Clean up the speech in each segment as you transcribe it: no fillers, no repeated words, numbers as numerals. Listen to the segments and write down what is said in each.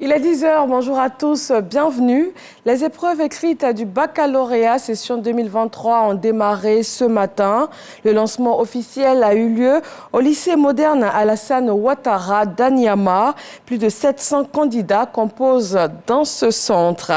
Il est 10 h, bonjour à tous, bienvenue. Les épreuves écrites du baccalauréat session 2023 ont démarré ce matin. Le lancement officiel a eu lieu au lycée moderne Alassane Ouattara d'Anyama. Plus de 700 candidats composent dans ce centre.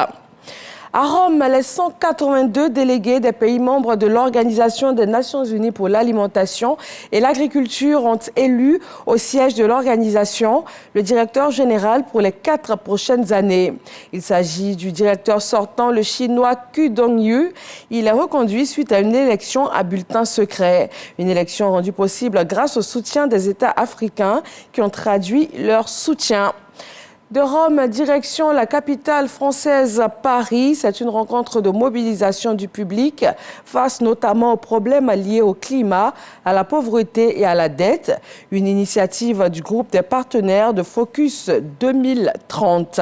À Rome, les 182 délégués des pays membres de l'Organisation des Nations Unies pour l'alimentation et l'agriculture ont élu au siège de l'organisation le directeur général pour les 4 prochaines années. Il s'agit du directeur sortant, le chinois Qu Dongyu. Il est reconduit suite à une élection à bulletin secret. Une élection rendue possible grâce au soutien des États africains qui ont traduit leur soutien. De Rome, direction la capitale française, Paris. C'est une rencontre de mobilisation du public face notamment aux problèmes liés au climat, à la pauvreté et à la dette. Une initiative du groupe des partenaires de Focus 2030.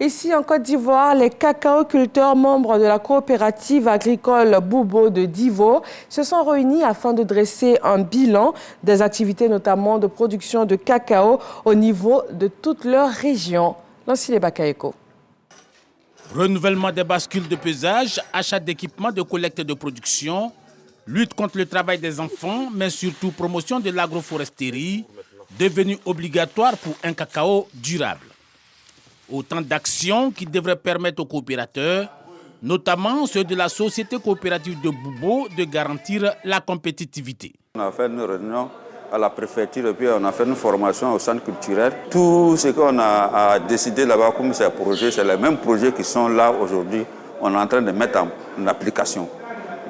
Ici, en Côte d'Ivoire, les cacaoculteurs membres de la coopérative agricole Boubo de Divo se sont réunis afin de dresser un bilan des activités, notamment de production de cacao au niveau de toute leur région. Lancile Bakaeko. Renouvellement des bascules de pesage, achat d'équipements de collecte de production, lutte contre le travail des enfants, mais surtout promotion de l'agroforesterie, devenue obligatoire pour un cacao durable. Autant d'actions qui devraient permettre aux coopérateurs, notamment ceux de la société coopérative de Boubo, de garantir la compétitivité. On a fait une réunion à la préfecture et puis on a fait une formation au centre culturel. Tout ce qu'on a décidé là-bas comme ces projets, c'est les mêmes projets qui sont là aujourd'hui. On est en train de mettre en application.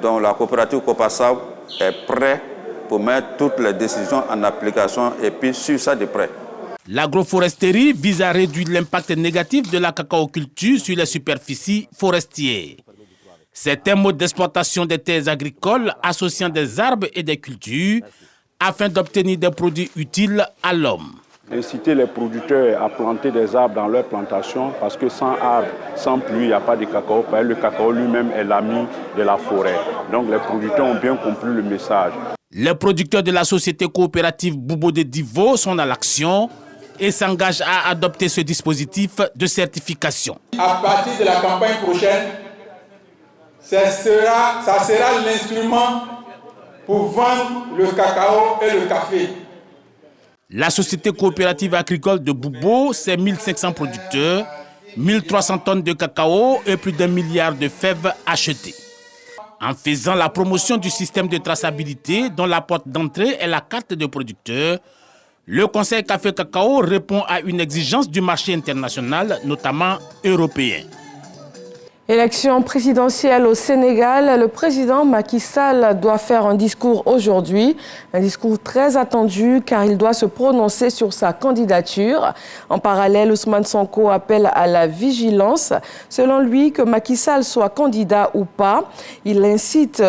Donc la coopérative Copasab est prête pour mettre toutes les décisions en application et puis suivre ça de près. L'agroforesterie vise à réduire l'impact négatif de la cacaoculture sur les superficies forestières. C'est un mode d'exploitation des terres agricoles associant des arbres et des cultures afin d'obtenir des produits utiles à l'homme. Inciter les producteurs à planter des arbres dans leurs plantations parce que sans arbres, sans pluie, il n'y a pas de cacao. Le cacao lui-même est l'ami de la forêt. Donc les producteurs ont bien compris le message. Les producteurs de la société coopérative Boubo de Divo sont dans l'action et s'engage à adopter ce dispositif de certification. À partir de la campagne prochaine, ça sera l'instrument pour vendre le cacao et le café. La société coopérative agricole de Boubo, c'est 1500 producteurs, 1300 tonnes de cacao et plus d'1 milliard de fèves achetées. En faisant la promotion du système de traçabilité dont la porte d'entrée est la carte de producteur, le Conseil Café Cacao répond à une exigence du marché international, notamment européen. Élection présidentielle au Sénégal, le président Macky Sall doit faire un discours aujourd'hui. Un discours très attendu car il doit se prononcer sur sa candidature. En parallèle, Ousmane Sonko appelle à la vigilance. Selon lui, que Macky Sall soit candidat ou pas, il incite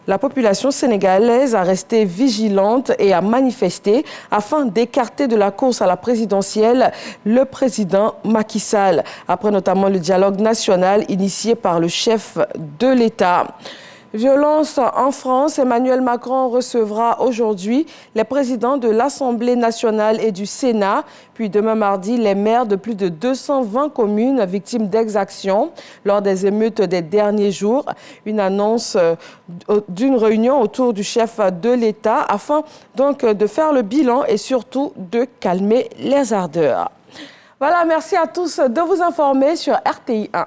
la population sénégalaise à rester vigilante et à manifester afin d'écarter de la course à la présidentielle le président Macky Sall. Après notamment le dialogue national initié par le chef de l'État. Violence en France, Emmanuel Macron recevra aujourd'hui les présidents de l'Assemblée nationale et du Sénat, puis demain mardi les maires de plus de 220 communes victimes d'exactions lors des émeutes des derniers jours. Une annonce d'une réunion autour du chef de l'État afin donc de faire le bilan et surtout de calmer les ardeurs. Voilà, merci à tous de vous informer sur RTI 1.